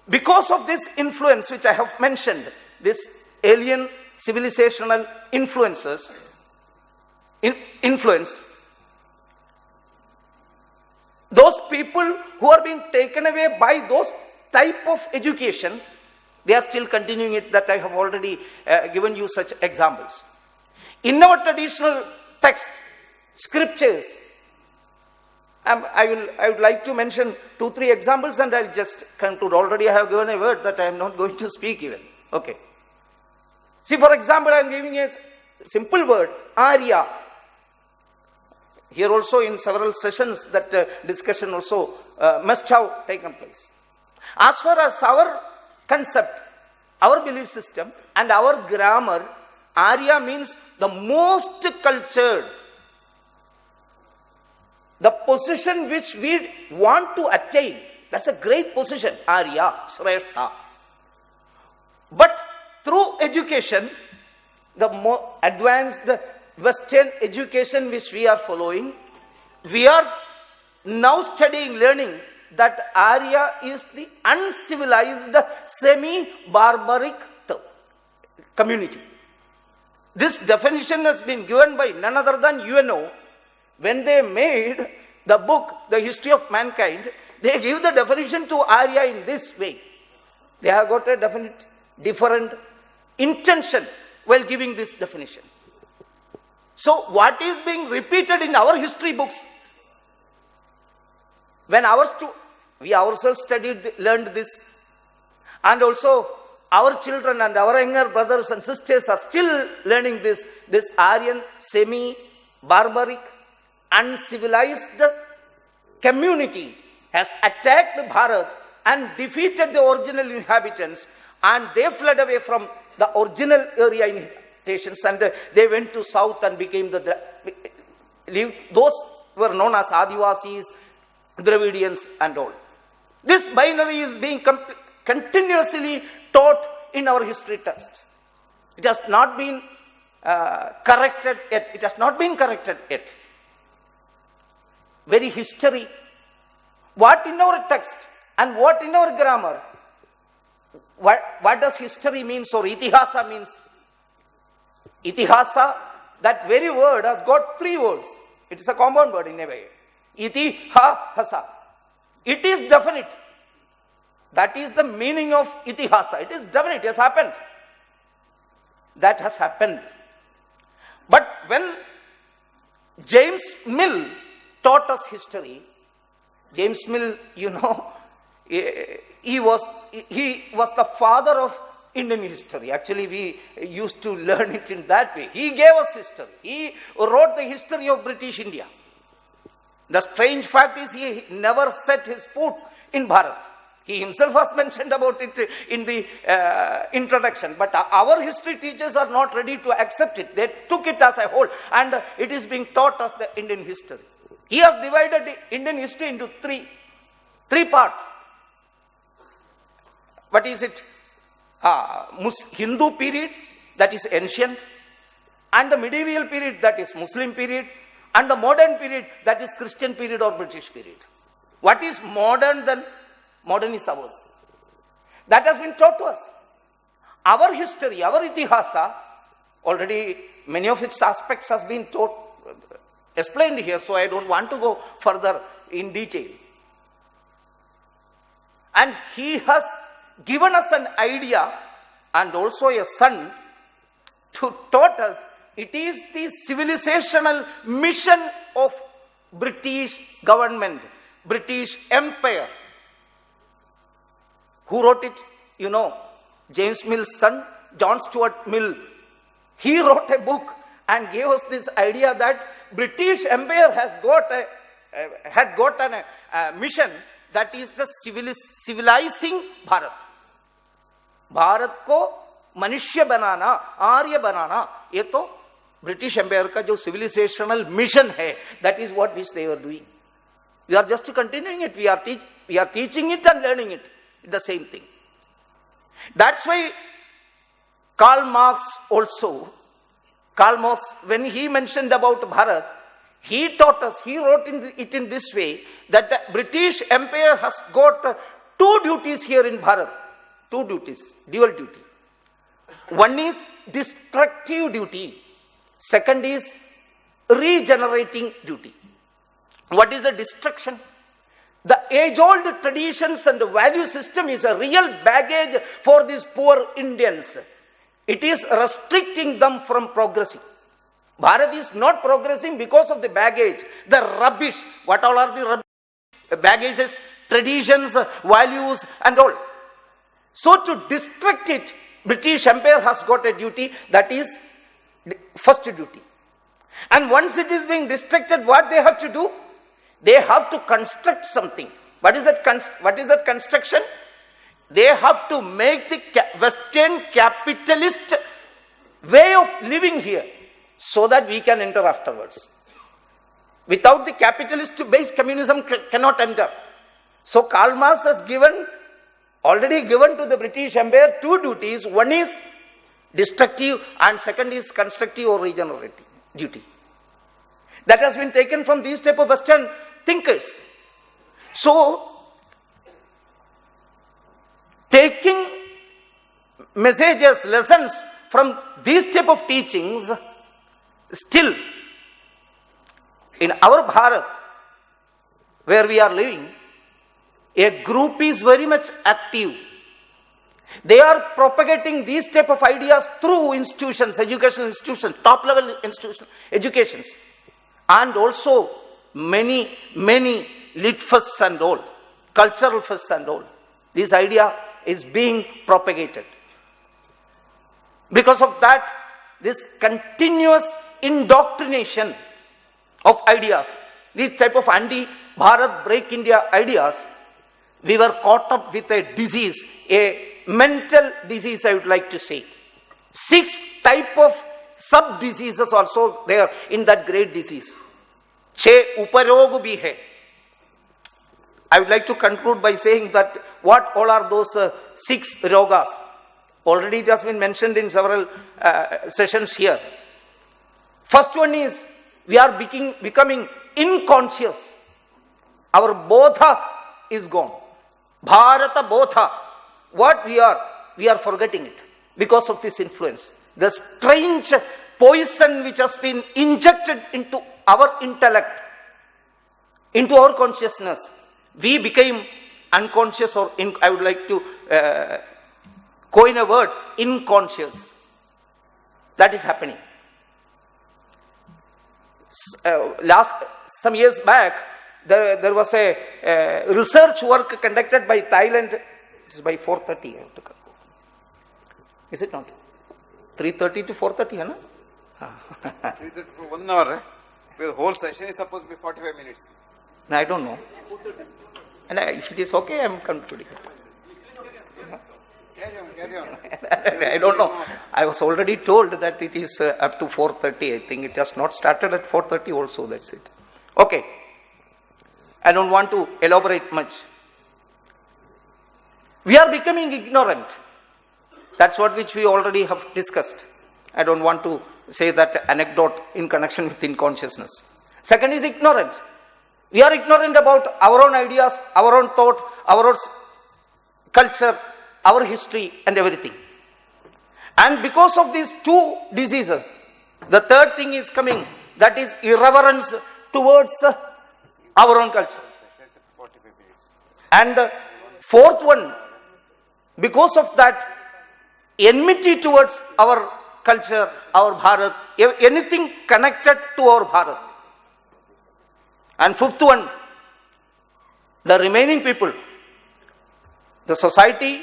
Because of this influence which I have mentioned, this alien civilizational influence, those people who are being taken away by those type of education, they are still continuing it, that I have already given you such examples. In our traditional text, scriptures, I would like to mention 2-3 examples and I'll just conclude. Already I have given a word that I am not going to speak even. Okay. See, for example, I am giving a simple word, Arya. Here also in several sessions that discussion also must have taken place. As far as our concept, our belief system and our grammar, Arya means the most cultured. The position which we want to attain, that's a great position, Arya, Shrestha. But through education, the more advanced Western education which we are following, we are now studying, learning that Arya is the uncivilized, semi-barbaric community. This definition has been given by none other than UNO. When they made the book, The History of Mankind, they give the definition to Arya in this way. They have got a definite, different intention while giving this definition. So what is being repeated in our history books? When we ourselves studied, learned this, and also our children and our younger brothers and sisters are still learning this Aryan, semi-barbaric, uncivilized community has attacked Bharat and defeated the original inhabitants, and they fled away from the original area inhabitations and they went to south and became those were known as Adivasis, Dravidians and all. This binary is being continuously taught in our history text. It has not been corrected yet. It has not been corrected yet. Very history. What in our text and what in our grammar? What does history means or itihasa means? Itihasa, that very word has got 3 words. It is a compound word in a way. Itihasa. It is definite. That is the meaning of itihasa. It is definite. It has happened. That has happened. But when James Mill taught us history, James Mill, you know, he was the father of Indian history. Actually, we used to learn it in that way. He gave us history. He wrote the history of British India. The strange fact is he never set his foot in Bharat. He himself has mentioned about it in the introduction. But our history teachers are not ready to accept it. They took it as a whole and it is being taught as the Indian history. He has divided the Indian history into three parts. What is it? Hindu period, that is ancient, and the medieval period, that is Muslim period, and the modern period, that is Christian period or British period. What is modern then? Modern is ours. That has been taught to us. Our history, our itihasa, already many of its aspects has been taught, explained here, so I don't want to go further in detail. And he has given us an idea and also a son to taught us it is the civilizational mission of British government, British Empire. Who wrote it? You know, James Mill's son, John Stuart Mill. He wrote a book and gave us this idea that British Empire had got a mission, that is the civilizing Bharat. Bharat को मनुष्य बनाना, आर्य बनाना, ये तो British empire का जो civilisational mission है, that is what which they were doing. We are just continuing it. We are teaching it and learning it. The same thing. That's why Karl Marx, when he mentioned about Bharat, he taught us, he wrote it in this way, that the British Empire has got two duties here in Bharat. Two duties, dual duty. One is destructive duty. Second is regenerating duty. What is the destruction? The age-old traditions and value system is a real baggage for these poor Indians. It is restricting them from progressing. Bharat is not progressing because of the baggage, the rubbish. What all are the rubbish? Baggages, traditions, values and all. So to destruct it, British Empire has got a duty, that is first duty. And once it is being destructed, what they have to do? They have to construct something. What is that construction? They have to make the Western capitalist way of living here, so that we can enter afterwards. Without the capitalist-based communism cannot enter. So Karl Marx has already given to the British Empire two duties. One is destructive and second is constructive or regenerative duty. That has been taken from these type of Western thinkers. So, taking messages, lessons from these type of teachings, still in our Bharat, where we are living, a group is very much active. They are propagating these type of ideas through institutions, educational institutions, top level institutions, educations, and also many Litfests and all, cultural fests and all. This idea is being propagated. Because of that, this continuous indoctrination of ideas, these type of anti-Bharat, break India ideas, we were caught up with a disease, a mental disease, I would like to say. 6 type of sub-diseases also there in that great disease. 6 uparog bhi hai. I would like to conclude by saying that what all are those 6 rogas? Already it has been mentioned in several sessions here. First one is, we are becoming inconscious. Our bodha is gone. Bharata bodha. What we are forgetting it because of this influence. The strange poison which has been injected into our intellect, into our consciousness. We became unconscious, or I would like to coin a word, inconscious. That is happening. Some years back, there was a research work conducted by Thailand. It is by 4:30. Is it not? 3:30 to 4:30, huh? 3:30 for 1 hour. The whole session is supposed to be 45 minutes. I don't know. And if it is okay, I am concluding. Carry on. I don't know. I was already told that it is up to 4:30. I think it has not started at 4:30 also. That's it. Okay. I don't want to elaborate much. We are becoming ignorant. That's what which we already have discussed. I don't want to say that anecdote in connection with inconsciousness. Second is ignorant. We are ignorant about our own ideas, our own thought, our own culture, our history and everything. And because of these 2 diseases, the third thing is coming, that is irreverence towards our own culture. And the fourth one, because of that, enmity towards our culture, our Bharat, anything connected to our Bharat. And fifth one, the remaining people, the society,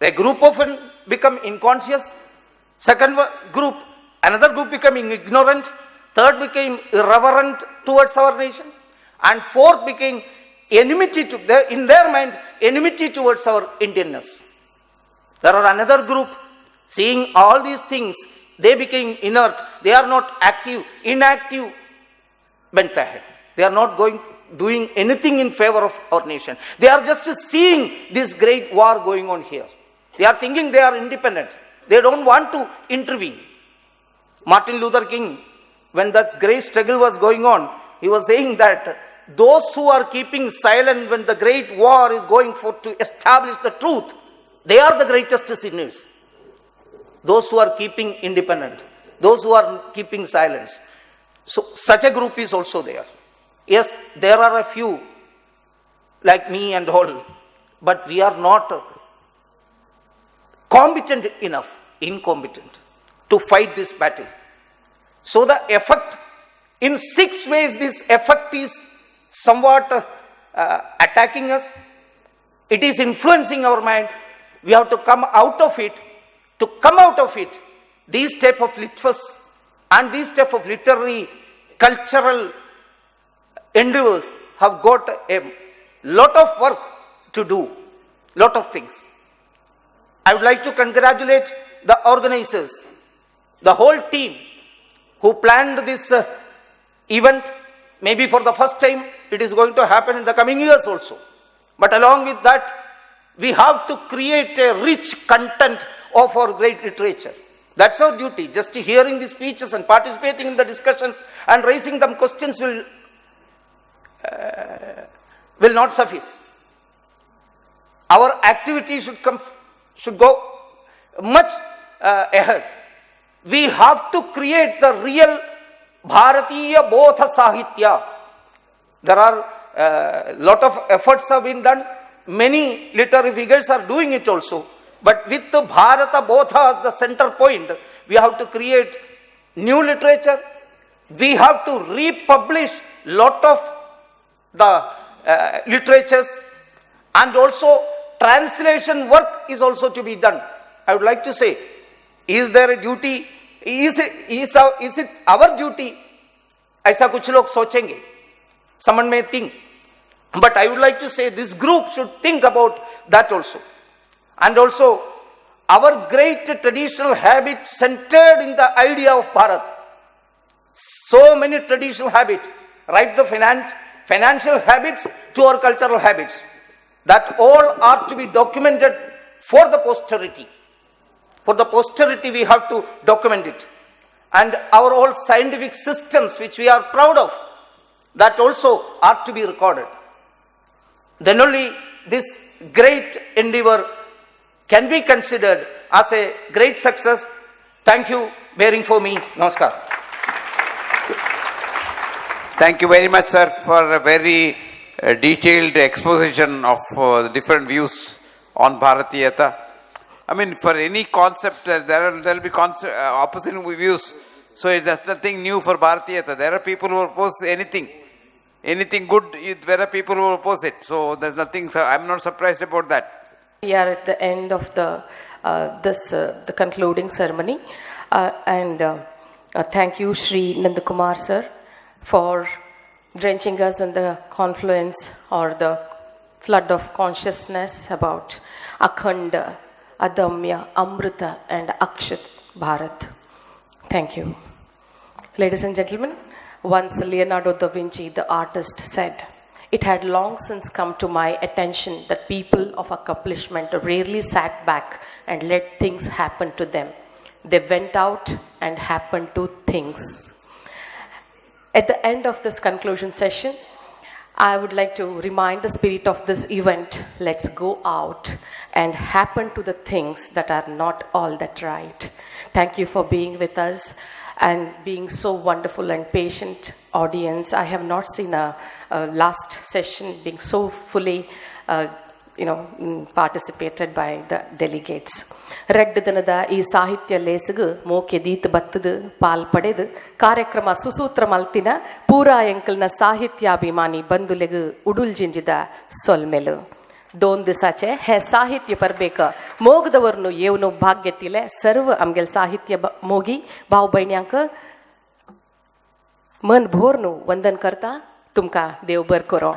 a group often become inconscious. Second group, another group becoming ignorant. Third became irreverent towards our nation. And fourth became enmity in their mind, enmity towards our Indianness. There are another group, seeing all these things, they became inert. They are not active, inactive, went ahead. They are not doing anything in favor of our nation. They are just seeing this great war going on here. They are thinking they are independent. They don't want to intervene. Martin Luther King, when that great struggle was going on, he was saying that those who are keeping silent when the great war is going for to establish the truth, they are the greatest sinners. Those who are keeping independent, those who are keeping silence. So such a group is also there. Yes, there are a few like me and all, but we are not competent enough, incompetent to fight this battle. So the effect, in 6 ways this effect is somewhat attacking us. It is influencing our mind. We have to come out of it. To come out of it, these type of Litfest and these type of literary, cultural endeavors have got a lot of work to do, lot of things. I would like to congratulate the organizers, the whole team who planned this event. Maybe for the first time, it is going to happen in the coming years also. But along with that, we have to create a rich content of our great literature. That's our duty. Just hearing the speeches and participating in the discussions and raising them questions will not suffice. Our activity should go much ahead. We have to create the real Bharatiya Bodha Sahitya. There are lot of efforts have been done. Many literary figures are doing it also. But with the Bharata Bodha as the center point, we have to create new literature. We have to republish lot of the literatures, and also translation work is also to be done. I would like to say, is there a duty? Is it our duty? ऐसा कुछ लोग सोचेंगे. Someone may think. But I would like to say this group should think about that also. And also, our great traditional habit centered in the idea of Bharat. So many traditional habits, right? The financial habits to our cultural habits. That all are to be documented for the posterity. For the posterity, we have to document it. And our all scientific systems, which we are proud of, that also are to be recorded. Then only this great endeavor can be considered as a great success. Thank you bearing for me. Namaskar. Thank you very much, sir, for a very detailed exposition of the different views on Bharatiyata. I mean, for any concept, there will be opposing views. So that's nothing new for Bharatiyata. There are people who oppose anything. Anything good, there are people who oppose it. So there's nothing, I'm not surprised about that. We are at the end of the concluding ceremony. Thank you, Shri Nandakumar, sir, for drenching us in the confluence or the flood of consciousness about Akhanda, Adamya, Amrita and Akshat Bharat. Thank you. Ladies and gentlemen, once Leonardo da Vinci, the artist, said, "It had long since come to my attention that people of accomplishment rarely sat back and let things happen to them. They went out and happened to things." At the end of this conclusion session, I would like to remind the spirit of this event. Let's go out and happen to the things that are not all that right. Thank you for being with us and being so wonderful and patient audience. I have not seen a last session being so fully participated by the delegates. Red ದಿನದ ಈ ಸಾಹಿತ್ಯ ಲೇಸಗು ಮೋಕೆ ದೀತ್ ಬತ್ತದು ಪಾಲ್ ಪಡೆದು ಕಾರ್ಯಕ್ರಮ ಸುಸೂತ್ರ ಮಲ್ತಿನ ಪೂರಾ ಎಂಕಲ್ನ ಸಾಹಿತ್ಯಾಭಿಮಾನಿ ಬಂಧುಲೆಗು ಉಡುಲ್ ಜಿಂಜಿದ ಸೊಲ್ಮೆಲು 2 ದಿವಸಾಚೆ ಹೇ ಸಾಹಿತ್ಯ ಬರ್ಬೇಕ ಮೋಗದವರ್ನು ಏವನು ಭಾಗ್ಯತಿಲೆ ಸರ್ವ ಅಮ್ಗೆಲ್ ಸಾಹಿತ್ಯ ಮೋಗಿ ಭಾವ್ ಬೈಣ್ಯಾಂಕ मन भोर नु वंदन करता तुमका देव बर करो।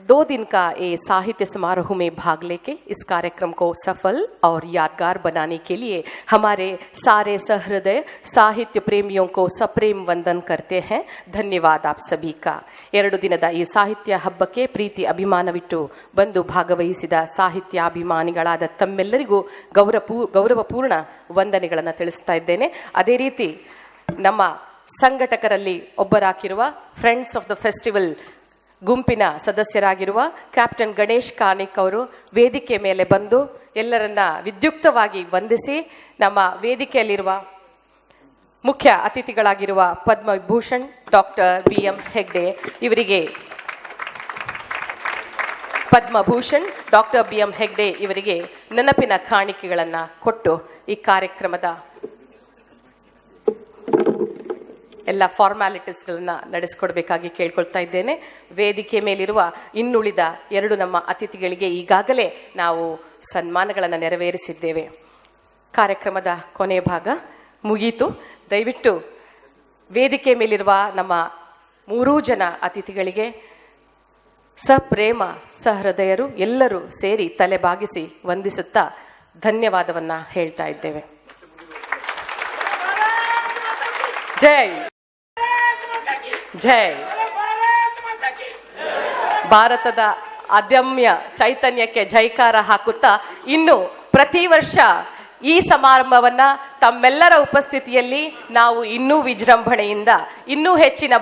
2 दिन का ये साहित्य समारोह में भाग लेके इस कार्यक्रम को सफल और यादगार बनाने के लिए हमारे सारे सहृदय साहित्य प्रेमियों को सप्रेम वंदन करते हैं। धन्यवाद आप सभी का। 2 ದಿನದ ಈ ಸಾಹಿತ್ಯ ಹಬ್ಬಕ್ಕೆ ಪ್ರೀತಿ ಅಭಿಮಾನವಿಟ್ಟು ಬಂದು ಭಾಗವಹಿಸಿದ ಸಾಹಿತ್ಯಾಭಿಮಾನಿಗಳಾದ ತಮ್ಮೆಲ್ಲರಿಗೂ ಗೌರವಪೂರ್ಣ ವಂದನೆಗಳನ್ನು ತಿಳಿಸ್ತಾ ಇದ್ದೇನೆ. ಅದೇ ರೀತಿ ನಮ್ಮ ಸಂಘಟಕರಲ್ಲಿ ಒಬ್ಬರಾಗಿರುವ ಫ್ರೆಂಡ್ಸ್ ಆಫ್ ದ ಫೆಸ್ಟಿವಲ್ ಗುಂಪಿನ ಸದಸ್ಯರಾಗಿರುವ ಕ್ಯಾಪ್ಟನ್ ಗಣೇಶ್ ಕಾನಿಕ್ ಅವರು ವೇದಿಕೆ ಮೇಲೆ ಬಂದು ಎಲ್ಲರನ್ನ ವಿದ್ಯುಕ್ತವಾಗಿ ವಂದಿಸಿ ನಮ್ಮ ವೇದಿಕೆಯಲ್ಲಿರುವ ಮುಖ್ಯ ಅತಿಥಿಗಳಾಗಿರುವ ಪದ್ಮಭೂಷಣ್ ಡಾಕ್ಟರ್ BM ಹೆಗ್ಡೆ ಇವರಿಗೆ ನೆನಪಿನ ಕಾಣಿಕೆಗಳನ್ನು ಕೊಟ್ಟು ಈ ಕಾರ್ಯಕ್ರಮದ ಎಲ್ಲ ಫಾರ್ಮ್ಯಾಲಿಟೀಸ್ಗಳನ್ನ ನಡೆಸಿಕೊಡ್ಬೇಕಾಗಿ ಕೇಳ್ಕೊಳ್ತಾ ಇದ್ದೇನೆ. ವೇದಿಕೆ ಮೇಲಿರುವ ಇನ್ನುಳಿದ 2 ನಮ್ಮ ಅತಿಥಿಗಳಿಗೆ ಈಗಾಗಲೇ ನಾವು ಸನ್ಮಾನಗಳನ್ನು ನೆರವೇರಿಸಿದ್ದೇವೆ. ಕಾರ್ಯಕ್ರಮದ ಕೊನೆಯ ಭಾಗ ಮುಗೀತು. ದಯವಿಟ್ಟು ವೇದಿಕೆ ಮೇಲಿರುವ ನಮ್ಮ 3 ಜನ ಅತಿಥಿಗಳಿಗೆ ಸಪ್ರೇಮ ಸಹೃದಯರು ಎಲ್ಲರೂ ಸೇರಿ ತಲೆ ಬಾಗಿಸಿ ವಂದಿಸುತ್ತಾ ಧನ್ಯವಾದವನ್ನ ಹೇಳ್ತಾ ಇದ್ದೇವೆ. ಜೈ ಜೈ ಭಾರತದ ಅದಮ್ಯ ಚೈತನ್ಯಕ್ಕೆ ಜೈಕಾರ ಹಾಕುತ್ತಾ ಇನ್ನು ಪ್ರತಿ ವರ್ಷ ಈ ಸಮಾರಂಭವನ್ನ ತಮ್ಮೆಲ್ಲರ ಉಪಸ್ಥಿತಿಯಲ್ಲಿ ನಾವು ಇನ್ನೂ ವಿಜೃಂಭಣೆಯಿಂದ ಇನ್ನೂ ಹೆಚ್ಚಿನ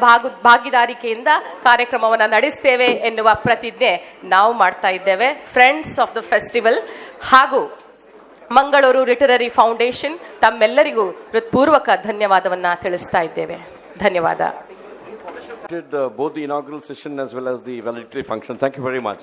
ಭಾಗಿದಾರಿಕೆಯಿಂದ ಕಾರ್ಯಕ್ರಮವನ್ನು ನಡೆಸ್ತೇವೆ ಎನ್ನುವ ಪ್ರತಿಜ್ಞೆ ನಾವು ಮಾಡ್ತಾ ಇದ್ದೇವೆ. ಫ್ರೆಂಡ್ಸ್ ಆಫ್ ದ ಫೆಸ್ಟಿವಲ್ ಹಾಗೂ ಮಂಗಳೂರು ಲಿಟರರಿ ಫೌಂಡೇಶನ್ ತಮ್ಮೆಲ್ಲರಿಗೂ ಹೃತ್ಪೂರ್ವಕ ಧನ್ಯವಾದವನ್ನ ತಿಳಿಸ್ತಾ ಇದ್ದೇವೆ. ಧನ್ಯವಾದ. Both the inaugural session as well as the valedictory function. Thank you very much.